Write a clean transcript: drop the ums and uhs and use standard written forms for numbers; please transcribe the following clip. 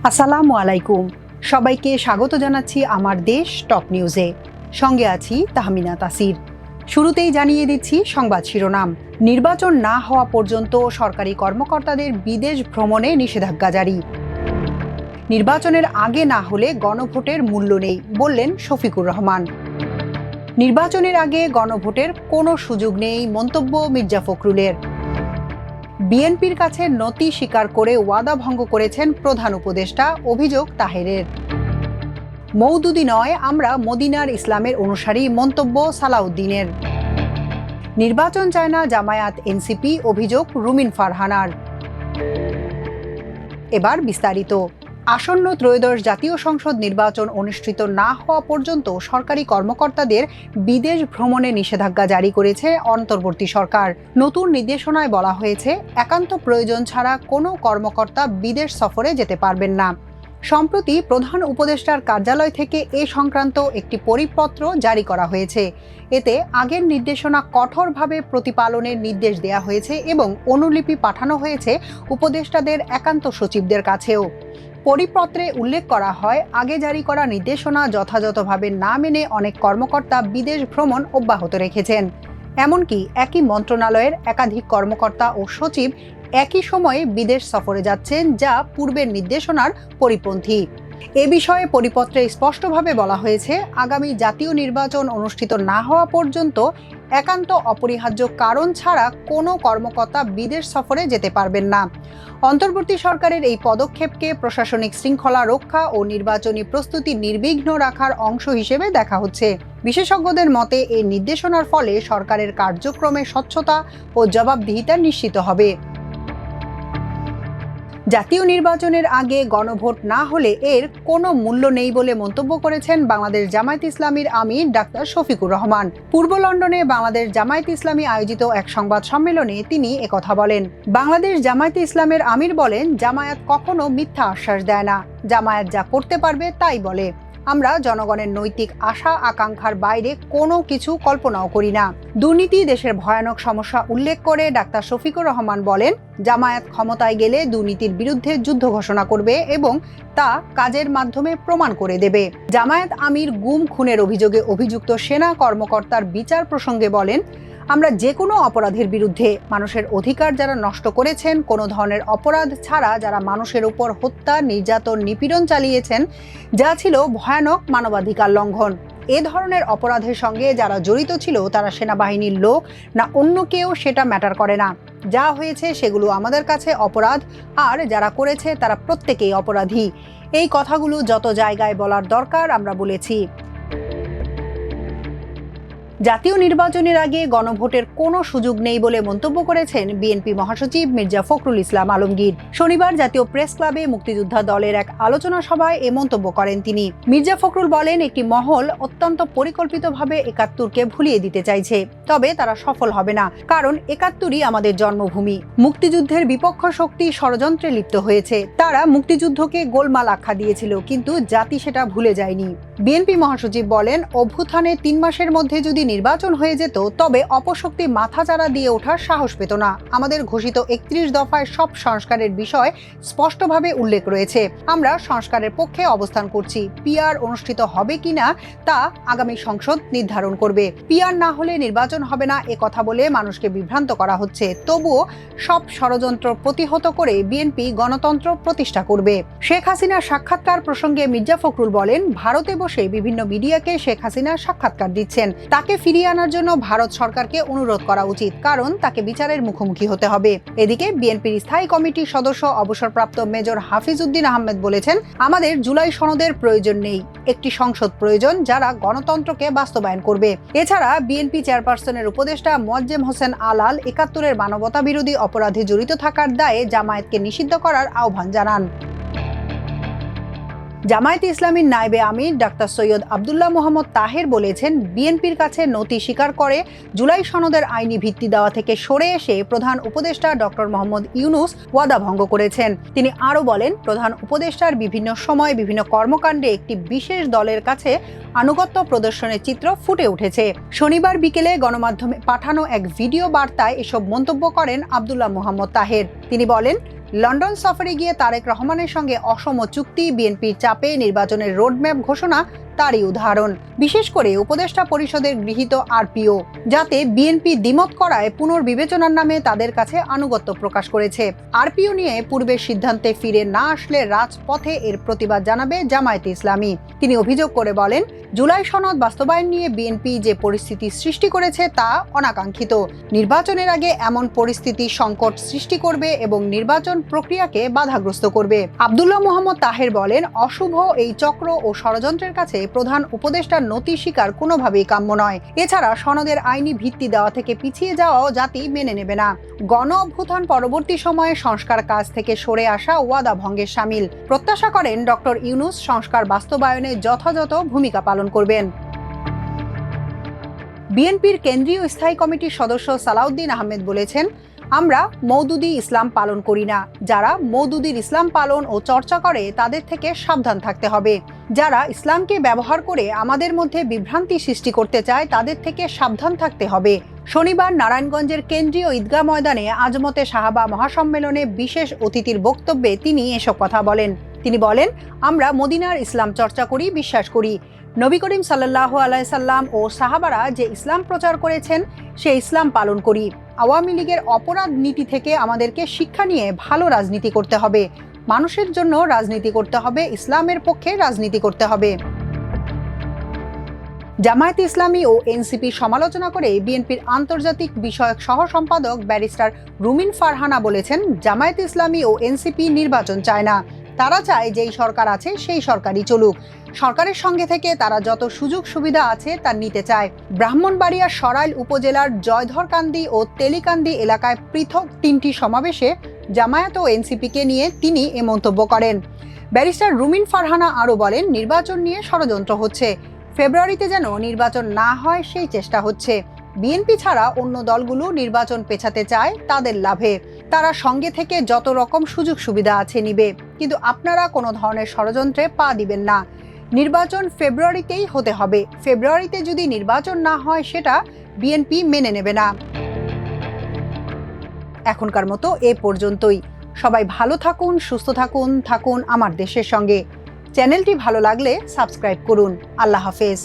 আসসালামু আলাইকুম। সবাইকে স্বাগত জানাচ্ছি আমার দেশ টপ নিউজে। সঙ্গে আছি তাহমিনা তাসির। শুরুতেই জানিয়ে দিচ্ছি সংবাদ শিরোনাম। নির্বাচন না হওয়া পর্যন্ত সরকারি কর্মকর্তাদের বিদেশ ভ্রমণে নিষেধাজ্ঞা জারি। নির্বাচনের আগে না হলে গণভোটের মূল্য নেই, বললেন শফিকুর রহমান। নির্বাচনের আগে গণভোটের কোনো সুযোগ নেই, মন্তব্য মির্জা ফখরুলের। বিএনপির কাছে নতি স্বীকার করে ওয়াদা ভঙ্গ করেছেন প্রধান উপদেষ্টা, অভিযোগ তাহেরের। মওদুদি নয়, আমরা মদিনার ইসলামের অনুসারী, মন্তব্য সালাউদ্দিনের। নির্বাচন চায় না জামায়াত এনসিপি, অভিযোগ রুমিন ফারহানার। এবার বিস্তারিত। আসন্ন ত্রয়োদশ জাতীয় সংসদ নির্বাচন অনুষ্ঠিত না হওয়া পর্যন্ত সরকারি কর্মকর্তাদের বিদেশ ভ্রমণে নিষেধাজ্ঞা জারি করেছে অন্তর্বর্তী সরকার। নতুন নির্দেশনায় বলা হয়েছে, একান্ত প্রয়োজন ছাড়া কোনো কর্মকর্তা বিদেশ সফরে যেতে পারবেন না। সম্প্রতি প্রধান উপদেষ্টার কার্যালয় থেকে এ সংক্রান্ত একটি পরিপত্র জারি করা হয়েছে। এতে আগের নির্দেশনা কঠোরভাবে প্রতিপালনের নির্দেশ দেওয়া হয়েছে এবং অনুলিপি পাঠানো হয়েছে উপদেষ্টাদের একান্ত সচিবদের কাছেও। পরিপত্রে উল্লেখ করা হয়, আগে জারি করা নির্দেশনা যথাযথভাবে না মেনে অনেক কর্মকর্তা বিদেশ ভ্রমণ অব্যাহত রেখেছেন। এমনকি একই মন্ত্রণালয়ের একাধিক কর্মকর্তা ও সচিব একই সময়ে বিদেশ সফরে যাচ্ছেন, যা পূর্বের নির্দেশনার পরিপন্থী। এ বিষয়ে পরিপত্রে স্পষ্টভাবে বলা হয়েছে, আগামী জাতীয় নির্বাচন অনুষ্ঠিত না হওয়া পর্যন্ত একান্ত অপরিহার্য কারণ ছাড়া কোনো কর্মকর্তা বিদেশ সফরে যেতে পারবেন না। অন্তর্বর্তী সরকারের এই পদক্ষেপকে প্রশাসনিক শৃঙ্খলা রক্ষা ও নির্বাচনী প্রস্তুতি নির্বিঘ্ন রাখার অংশ হিসেবে দেখা হচ্ছে। বিশেষজ্ঞদের মতে, এই নির্দেশনার ফলে সরকারের কার্যক্রমে স্বচ্ছতা ও জবাবদিহিতা নিশ্চিত হবে। জাতীয় নির্বাচনের আগে গণভোট না হলে এর কোনো মূল্য নেই বলে মন্তব্য করেছেন বাংলাদেশ জামায়াত ইসলামীর আমির ডাক্তার শফিকুর রহমান। পূর্ব লন্ডনে বাংলাদেশ জামায়াত ইসলামী আয়োজিত এক সংবাদ সম্মেলনে তিনি একথা বলেন। বাংলাদেশ জামায়াত ইসলামের আমির বলেন, জামায়াত কখনো মিথ্যা আশ্বাস দেয় না, জামায়াত যা করতে পারবে তাই বলে। আমরা জনগণের নৈতিক আশা আকাঙ্ক্ষার বাইরে কোনো কিছু কল্পনাও করি না। দুর্নীতি দেশের ভয়ানক সমস্যা উল্লেখ করে ডাক্তার শফিকুর রহমান বলেন, জামায়াত ক্ষমতায় গেলে দুর্নীতির বিরুদ্ধে যুদ্ধ ঘোষণা করবে এবং তা কাজের মাধ্যমে প্রমাণ করে দেবে। জামায়াত আমির গুম খুনের অভিযোগে অভিযুক্ত সেনা কর্মকর্তার বিচার প্রসঙ্গে বলেন, আমরা যে কোনো অপরাধের বিরুদ্ধে, মানুষের অধিকার যারা নষ্ট করেছেন, কোনো ধরনের অপরাধ ছাড়া যারা মানুষের উপর হত্যা, নির্যাতন, নিপীড়ন চালিয়েছেন, যা ছিল ভয়ানক মানবাধিকার লঙ্ঘন, এ ধরনের অপরাধের সঙ্গে যারা জড়িত ছিল তারা সেনাবাহিনীর লোক না অন্য কেউ, সেটা ম্যাটার করে না। যা হয়েছে সেগুলো আমাদের কাছে অপরাধ, আর যারা করেছে তারা প্রত্যেকেই অপরাধী। এই কথাগুলো যত জায়গায় বলার দরকার আমরা বলেছি। জাতীয় নির্বাচনের আগে গণভোটের কোনো সুযোগ নেই বলে মন্তব্য করেছেন বিএনপি মহাসচিব মির্জা ফখরুল ইসলাম আলমগীর। শনিবার জাতীয় প্রেস ক্লাবে মুক্তিযোদ্ধা দলের এক আলোচনা সভায় এ মন্তব্য করেন তিনি। মির্জা ফখরুল বলেন, একটি মহল অত্যন্ত পরিকল্পিতভাবে ৭১কে ভুলিয়ে দিতে চাইছে, তবে তারা সফল হবে না, কারণ ৭১ই আমাদের জন্মভূমি। মুক্তিযুদ্ধের বিপক্ষ শক্তি ষড়যন্ত্রে লিপ্ত হয়েছে, তারা মুক্তিযুদ্ধকে গোলমাল আখ্যা দিয়েছিল, কিন্তু জাতি সেটা ভুলে যায়নি। বিএনপি মহাসচিব বলেন, অভ্যুত্থানে ৩ মাসের মধ্যে যদি নির্বাচন হয়ে যেত তবে অপশক্তি মাথাচাড়া দিয়ে ওঠার সাহস পেত না। আমাদের ঘোষিত ৩১ দফায় সব সংস্কারের বিষয় স্পষ্টভাবে উল্লেখ রয়েছে। আমরা সংস্কারের পক্ষে অবস্থান করছি। পিআর অনুষ্ঠিত হবে কিনা তা আগামী সংসদ নির্ধারণ করবে। পিআর না হলে নির্বাচন হবে না, এ কথা বলে মানুষকে বিভ্রান্ত করা হচ্ছে। তবুও সব ষড়যন্ত্র প্রতিহত করে বিএনপি গণতন্ত্র প্রতিষ্ঠা করবে। শেখ হাসিনার সাক্ষাৎকার প্রসঙ্গে মির্জা ফখরুল বলেন, ভারতে বসে বিভিন্ন মিডিয়াকে শেখ হাসিনা সাক্ষাৎকার দিচ্ছেন। তাকে ফিরিয়ে আনার জন্য ভারত সরকারকে অনুরোধ করা উচিত, কারণ তাকে বিচারের মুখোমুখি হতে হবে। এদিকে বিএনপির স্থায়ী কমিটির সদস্য অবসরপ্রাপ্ত মেজর হাফিজ উদ্দিন আহমেদ বলেছেন, আমাদের জুলাই সনদের প্রয়োজন নেই, একটি সংসদ প্রয়োজন যারা গণতন্ত্রকে বাস্তবায়ন করবে। এছাড়া বিএনপি চেয়ারপারসনের উপদেষ্টা মোয়াজ্জেম হোসেন আলাল ৭১-এর মানবতা বিরোধী অপরাধে জড়িত থাকার দায়ে জামায়াতকে নিষিদ্ধ করার আহ্বান জানান। জামায়াতে ইসলামীর নায়েবে আমির ডাক্তার সৈয়দ আব্দুল্লাহ মোহাম্মদ তাহের বলেছেন, বিএনপির কাছে নতি স্বীকার করে জুলাই সনদের আইনি ভিত্তি দেওয়া থেকে সরে এসে প্রধান উপদেষ্টা ডক্টর মোহাম্মদ ইউনূস ওয়াদা ভঙ্গ করেছেন। তিনি আরও বলেন, প্রধান উপদেষ্টার বিভিন্ন সময় বিভিন্ন কর্মকাণ্ডে একটি বিশেষ দলের কাছে আনুগত্য প্রদর্শনের চিত্র ফুটে উঠেছে। শনিবার বিকেলে গণমাধ্যমে পাঠানো এক ভিডিও বার্তায় এসব মন্তব্য করেন আব্দুল্লাহ মোহাম্মদ তাহের। তিনি বলেন, লন্ডন সফরে গিয়ে তারেক রহমানের সঙ্গে অসম চুক্তি, বিএনপির চাপে নির্বাচনের রোডম্যাপ ঘোষণা তারই উদাহরণ। বিশেষ করে উপদেষ্টা পরিষদের গৃহীত আরপিও, যাতে বিএনপি দ্বিমত করায় পুনর্বিবেচনার নামে তাদের কাছে আনুগত্য প্রকাশ করেছে। আরপিও নিয়ে পূর্বের সিদ্ধান্তে ফিরে না আসলে রাজপথে এর প্রতিবাদ জানাবে জামায়াতে ইসলামী। তিনি অভিযোগ করে বলেন, জুলাই সনদ বাস্তবায়ন নিয়ে বিএনপি যে পরিস্থিতি সৃষ্টি করেছে তা অনাকাঙ্ক্ষিত। নির্বাচনের আগে এমন পরিস্থিতি সংকট সৃষ্টি করবে এবং নির্বাচন প্রক্রিয়াকে বাধাগ্রস্ত করবে। আব্দুল্লাহ মোহাম্মদ তাহের বলেন, অশুভ এই চক্র ও ষড়যন্ত্রের কাছে প্রধান উপদেষ্টার নতি স্বীকার কোনোভাবেই কাম্য নয়। এছাড়া সনদের আইনি ভিত্তি দেওয়া থেকে পিছিয়ে যাওয়াও জাতি মেনে নেবে না। গণ অভ্যুত্থান পরবর্তী সময়ে সংস্কার কাজ থেকে সরে আসা ওয়াদা ভঙ্গের শামিল। প্রত্যাশা করেন ডক্টর ইউনূস সংস্কার বাস্তবায়নে যথাযথ ভূমিকা পালন করবেন। বিএনপির কেন্দ্রীয় স্থায়ী কমিটির সদস্য সালাউদ্দিন আহমেদ বলেছেন, আমরা মওদুদি ইসলাম পালন করি না। যারা মওদুদির ইসলাম পালন ও চর্চা করে তাদের থেকে সাবধান থাকতে হবে। যারা ইসলামকে ব্যবহার করে আমাদের মধ্যে বিভ্রান্তি সৃষ্টি করতে চায় তাদের থেকে সাবধান থাকতে হবে। শনিবার নারায়ণগঞ্জের কেন্দ্রীয় ঈদগাহ ময়দানে আজমতে সাহাবা মহাসম্মেলনে বিশেষ অতিথির বক্তব্যে তিনি এসব কথা বলেন। তিনি বলেন, আমরা মদিনার ইসলাম চর্চা করি, বিশ্বাস করি। নবী করিম সাল্লাল্লাহু আলাইহি সাল্লাম ও সাহাবারা যে ইসলাম প্রচার করেছেন সে ইসলাম পালন করি। আওয়ামী লীগের অপরাধ নীতি থেকে আমাদেরকে শিক্ষা নিয়ে ভালো রাজনীতি করতে হবে। মানুষের জন্য রাজনীতি করতে হবে, ইসলামের পক্ষে রাজনীতি করতে হবে। জামায়াতে ইসলামী ও এনসিপি সমালোচনা করে বিএনপির আন্তর্জাতিক বিষয়ক সহ সম্পাদক ব্যারিস্টার রুমিন ফারহানা বলেছেন, জামায়াতে ইসলামী ও এনসিপি নির্বাচন চায় না। তারা চায় যেই সরকার আছে সেই সরকারই চলুক। সরকারের সঙ্গে থেকে তারা যত সুযোগ সুবিধা আছে তা নিতে চায়। ব্রাহ্মণবাড়িয়ার সরাইল উপজেলার জয়ধরকান্দি ও তেলিকান্দি এলাকায় পৃথক 3টি সমাবেশে জামায়াত ও এনসিপিকে নিয়ে তিনি এ মন্তব্য করেন। ব্যারিস্টার রুমিন ফারহানা আরও বলেন, নির্বাচন নিয়ে ষড়যন্ত্র হচ্ছে। ফেব্রুয়ারিতে যেন নির্বাচন না হয় সেই চেষ্টা হচ্ছে। বিএনপি ছাড়া অন্য দলগুলো নির্বাচন পেছাতে চায় তাদের লাভে। তারা সঙ্গে থেকে যত রকম সুযোগ সুবিধা আছে নিবে, কিন্তু আপনারা কোনো ধরনের ষড়যন্ত্রে পা দিবেন না। নির্বাচন ফেব্রুয়ারিতেই হতে হবে। ফেব্রুয়ারিতে যদি নির্বাচন না হয় সেটা বিএনপি মেনে নেবে না। এখনকার মতো এ পর্যন্তই। সবাই ভালো থাকুন, সুস্থ থাকুন, থাকুন আমার দেশের সঙ্গে। চ্যানেলটি ভালো লাগলে সাবস্ক্রাইব করুন। আল্লাহ হাফেজ।